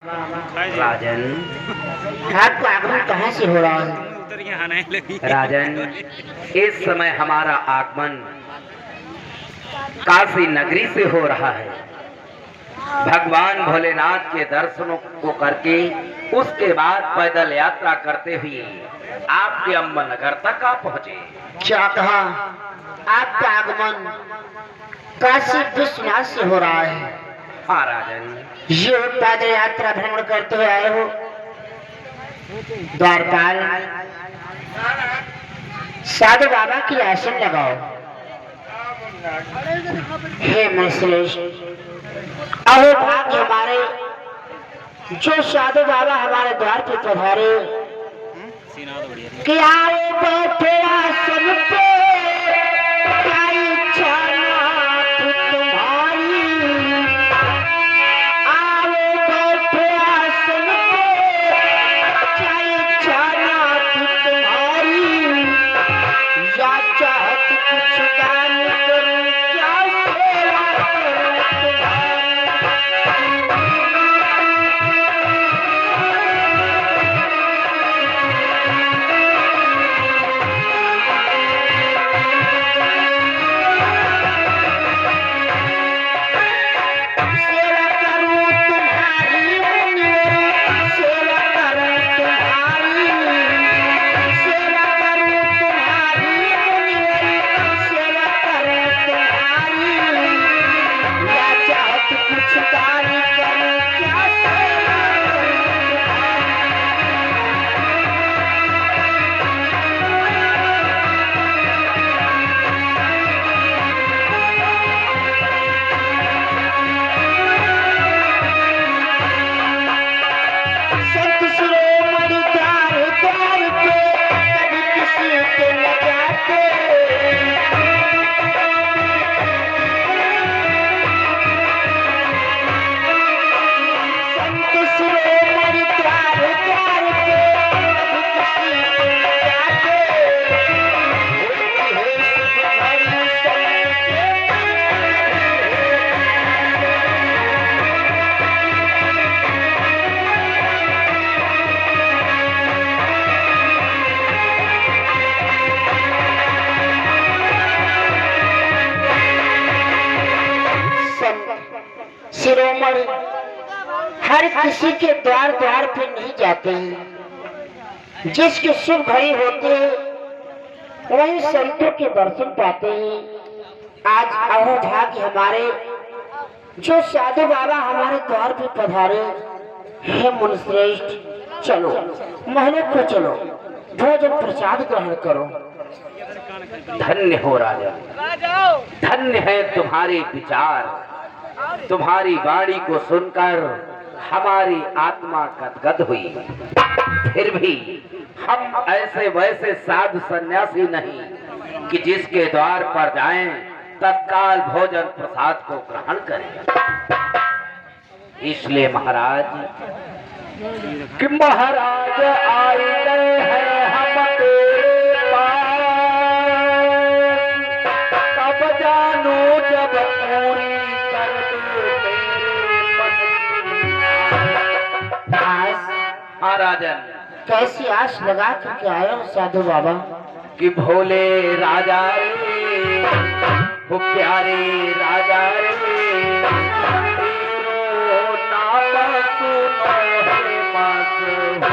राजन, आपका आगमन कहाँ से हो रहा है? राजन, इस समय हमारा आगमन काशी नगरी से हो रहा है। भगवान भोलेनाथ के दर्शनों को करके उसके बाद पैदल यात्रा करते हुए आपके अम्बनगर तक आ पहुँचे। क्या कहा? आपका आगमन काशी विश्वनाथ से हो रहा है? हाँ राजन, ये पैदल यात्रा भ्रमण करते हुए आए हो? द्वारपाल, साधु बाबा की आसन लगाओ। हे मुनिश्रेष्ठ, अहो भाग्य हमारे, जो साधु बाबा हमारे द्वार पे पधारे कि आओ बैठे आसन पे, क्या इच्छा नाथ तुम्हारी। आओ बैठे आसन पे, क्या इच्छा नाथ तुम्हारी। या चाहत कुछ दान करूं, क्या सेवा करूं तुम्हारी। सेवा करूं तुम्हारी मुनिवर, सेवा करूं तुम्हारी। सेवा करूं तुम्हारी मुनिवर, सेवा करूं तुम्हारी। या चाहत कुछ दान करूं, क्या सेवा करूं तुम्हारी। संत शिरोमणि द्वार द्वार पे, कभी किसी के न जाते। संत शिरोमणि द्वार द्वार पे, कभी किसी के न जाते। होती है सुख भरी संत के संत शिरोमणि हर किसी के द्वार द्वार पे नहीं जाते हैं। जिसके शुभ घड़ी होते हैं वही संतों के दर्शन पाते हैं। आज अहो भाग्य हमारे, जो साधु बाबा हमारे द्वार पे पधारे। हे मुनिश्रेष्ठ, चलो महलों को चलो, भोजन प्रसाद ग्रहण करो। धन्य हो राजन, धन्य है तुम्हारे विचार। तुम्हारी वाणी को सुनकर हमारी आत्मा गदगद हुई। फिर भी हम ऐसे वैसे साधु सन्यासी नहीं कि जिसके द्वार पर जाएं तत्काल भोजन प्रसाद को ग्रहण करें। इसलिए महाराज कि महाराज आए गए हैं हम तेरे पास, तब जानू जब पूरी कर दे मेरे मन की आस। हाँ राजन, कैसी आस लगा करके आए हो साधु बाबा? कि भोले राजा रे, वो प्यारे राजा रे, तेरो नाम सुनो है मशहूर।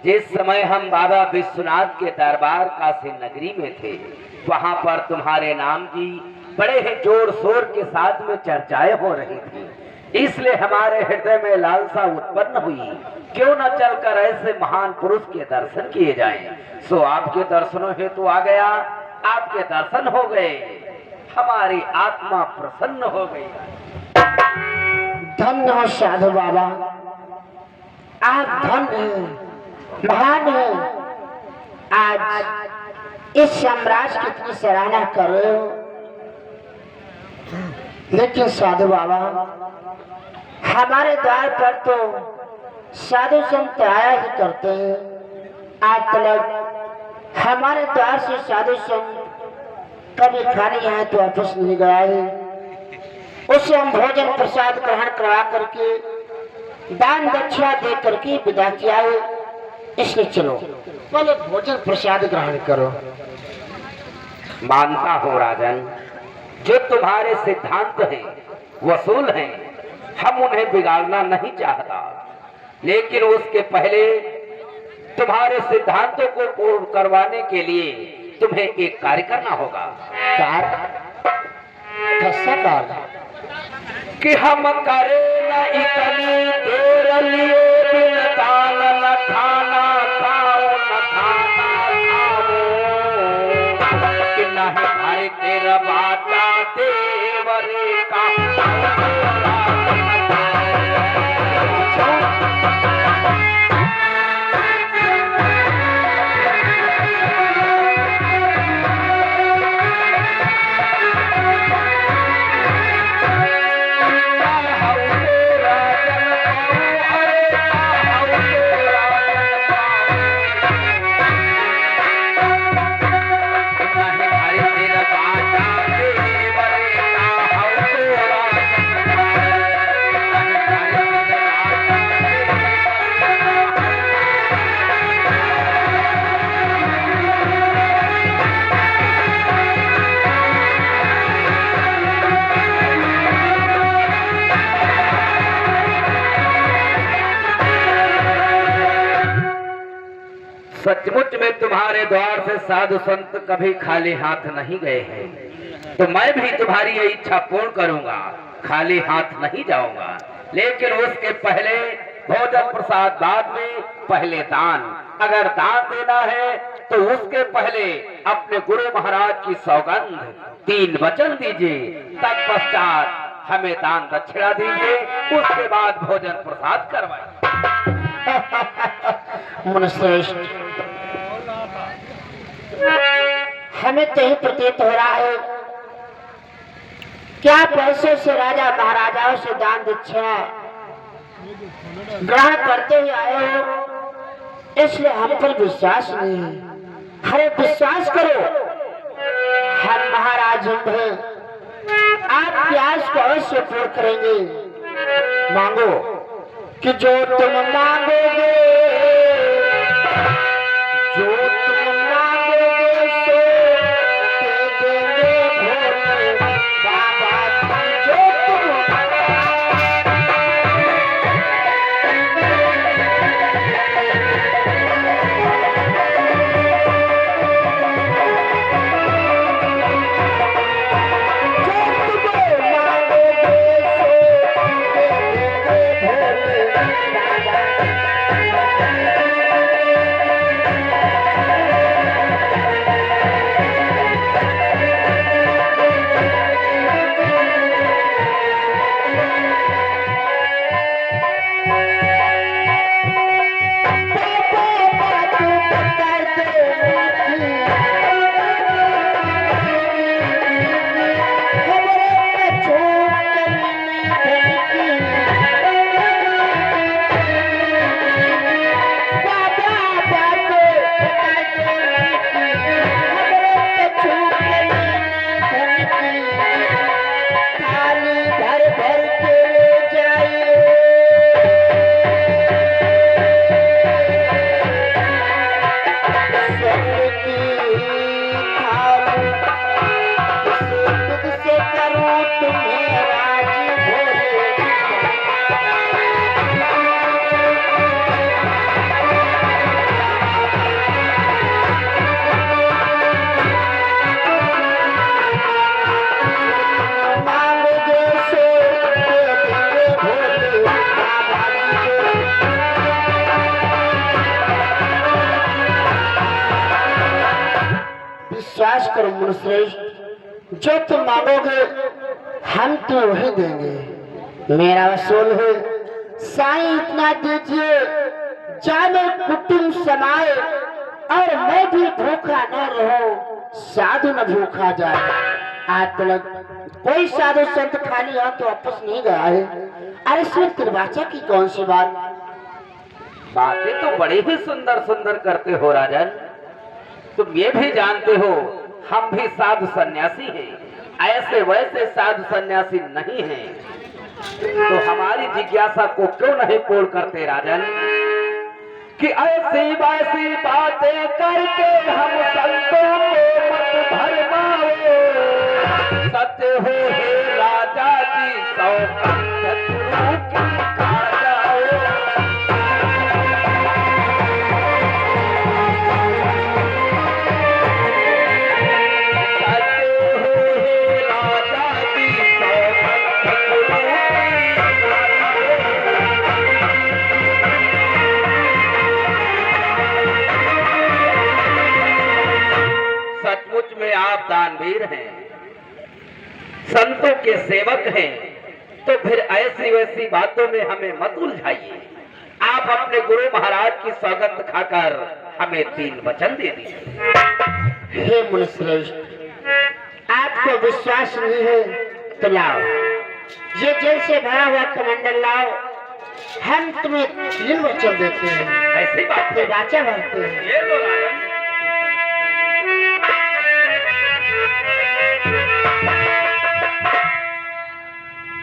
जिस समय हम बाबा विश्वनाथ के दरबार काशी नगरी में थे, वहां पर तुम्हारे नाम की बड़े ही जोर शोर के साथ में चर्चाएं हो रही थी। इसलिए हमारे हृदय में लालसा उत्पन्न हुई, क्यों न चलकर ऐसे महान पुरुष के दर्शन किए जाएं। सो आपके दर्शनों हेतु आ गया। आपके दर्शन हो गए, हमारी आत्मा प्रसन्न हो गई। धन्य हो साधु बाबा, आप धन्य हैं, महान हैं। आज इस साम्राज्य की इतनी सराहना कर रहे हो, लेकिन साधु बाबा हमारे द्वार पर तो साधु संत आया ही करते हैं। आज तक हमारे द्वार से साधु संत कभी खाने आए तो वापस नहीं गया है। उसे हम भोजन प्रसाद ग्रहण करवा करके दान दक्षिणा दे करके विदा किया है। इसलिए चलो पहले भोजन प्रसाद ग्रहण करो। मानता हूँ राजन, जो तुम्हारे सिद्धांत हैं वसूल हैं, हम उन्हें बिगाड़ना नहीं चाहता, लेकिन उसके पहले तुम्हारे सिद्धांतों को पूर्ण करवाने के लिए तुम्हें एक कार्य करना होगा। कार्य? कैसा कार्य? कि हम करे न इतनी देर लिए बिन दान न खाना खाओ न खाना खाओ, कि नहीं भाई तेरा बाटा देवरे का। सचमुच में तुम्हारे द्वार से साधु संत कभी खाली हाथ नहीं गए हैं, तो मैं भी तुम्हारी ये इच्छा पूर्ण करूंगा, खाली हाथ नहीं जाऊंगा। लेकिन उसके पहले भोजन प्रसाद, बाद में पहले दान। अगर दान देना है तो उसके पहले अपने गुरु महाराज की सौगंध 3 वचन दीजिए, तत्पश्चात हमें दान दक्षिणा दीजिए, उसके बाद भोजन प्रसाद करवाइए। मुनिश्रेष्ठ, हमें तो ही प्रतीत हो रहा है क्या पैसे से राजा महाराजाओं से दान दक्षिणा ग्रहण करते हुए आए हो, इसलिए हम पर विश्वास नहीं है। अरे विश्वास करो, हम महाराज हैं, आप प्यास को अवश्य पूर्ण करेंगे। मांगो कि जो तुम मांगोगे, जो तुम मांगोगे सो दे देंगे भोले बाबा जी। जो तुम मुनिश्रेष्ठ, जो तुम मांगोगे हम तो वही देंगे। मेरा वसूल है साईं इतना दीजिए जाने कुटुंब समाए और मैं भी भूखा न रहूं, साधु न भूखा जाए। आज तक कोई साधु संत खाली हाथ तो वापस नहीं गया है। अरे इसमें तिरवाचा की कौन सी बात? बातें तो बड़ी ही सुंदर सुंदर करते हो राजन। तुम ये भी जानते हो हम भी साधु सन्यासी हैं, ऐसे वैसे साधु सन्यासी नहीं हैं। तो हमारी जिज्ञासा को क्यों नहीं पूर्ण करते राजन कि ऐसी वैसी बातें करके हम संतों को मत भरमाओ। सत्य हो हे राजा जी सौगंध गुरु की खा जाओ। सचमुच में आप दानवीर हैं, संतों के सेवक हैं, तो फिर ऐसी वैसी बातों में हमें मत उलझाइए। आप अपने गुरु महाराज की सौगंध खाकर हमें 3 वचन दे दीजिए। हे मुनिश्रेष्ठ, आपको विश्वास नहीं है तो लाओ ये जेल से भरा हुआ कमंडल लाओ, हम तुम्हें 3 वचन देते हैं। ऐसी बात है, राजा भरते हैं। ये लो राजन।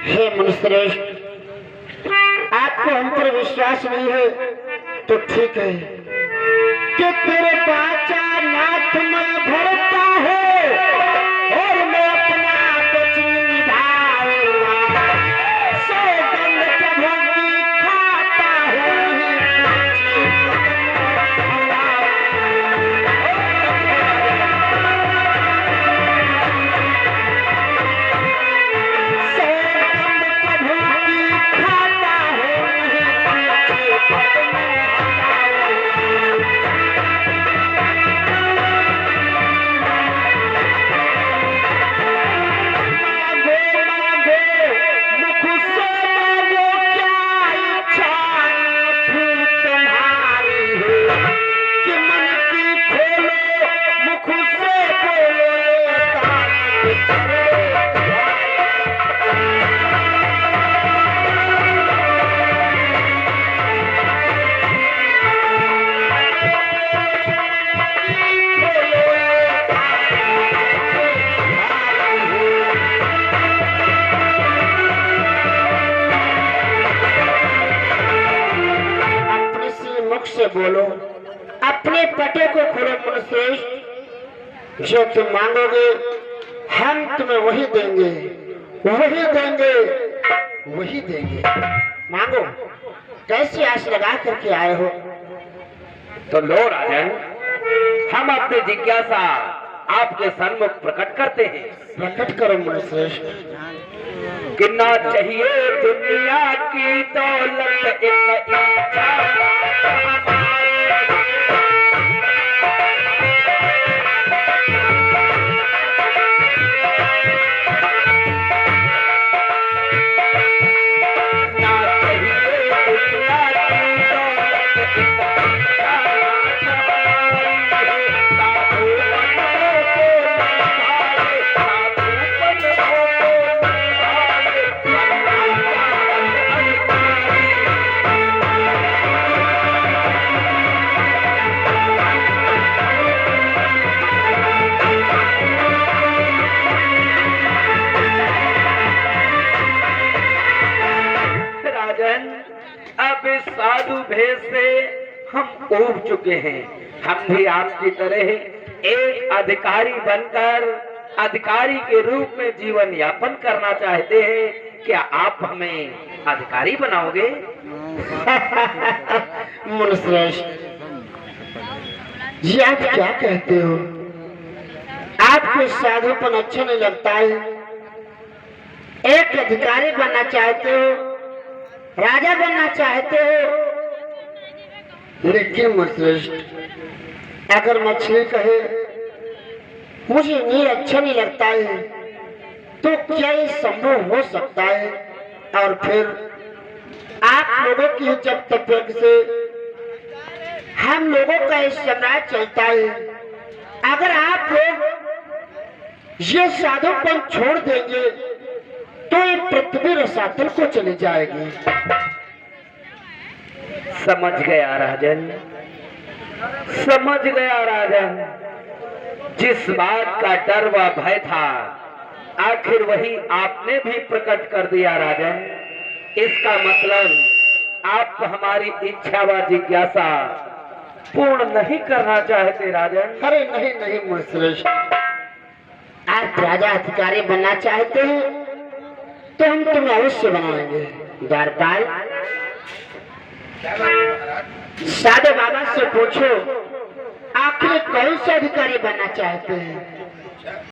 हे मुनिश्रेष्ठ, आपको हम पर विश्वास नहीं है तो ठीक है कि तेरे बाचा नाथ में भरता है और मैं अपना वचन निभाऊंगा। सौगंध प्रभु की खाता हूँ, से बोलो, अपने पटे को खोलो मुनिश्रेष्ठ। जो तुम मांगोगे हम तुम्हें वही देंगे, वही देंगे, वही देंगे। मांगो। कैसी आस लगा करके आए हो? तो लो राजन, हम अपनी जिज्ञासा आपके सन्मुख प्रकट करते हैं। प्रकट करो मुनिश्रेष्ठ। कितना चाहिए दुनिया की दौलत एक इच्छा, अब इस साधु भेष से हम ऊब चुके हैं। हम भी आपकी तरह एक अधिकारी बनकर अधिकारी के रूप में जीवन यापन करना चाहते हैं। क्या आप हमें अधिकारी बनाओगे? मुनिश्रेष्ठ जी, आप क्या कहते हो? आपको साधुपन अच्छा नहीं लगता है? एक अधिकारी बनना चाहते हो, राजा बनना चाहते हो? लेकिन मुनिश्रेष्ठ, अगर मछली कहे मुझे नीर अच्छा नहीं लगता है, तो क्या ये संभव हो सकता है? और फिर आप लोगों की जब तबियत से हम लोगों का ये सम्राट चलता है, अगर आप लोग ये साधुपन छोड़ देंगे तो ये पृथ्वी रसातल को चली जाएगी। समझ गया राजन, समझ गया राजन। जिस बात का डर व भय था, आखिर वही आपने भी प्रकट कर दिया राजन। इसका मतलब आप हमारी इच्छा व जिज्ञासा पूर्ण नहीं करना चाहते राजन। अरे नहीं नहीं मुश्रेष्ठ, आप राजा अधिकारी बनना चाहते हैं तो हम तुम्हें अवश्य बनाएंगे। द्वारपाल, साधु बाबा से पूछो आखिर कौन सा अधिकारी बनना चाहते हैं।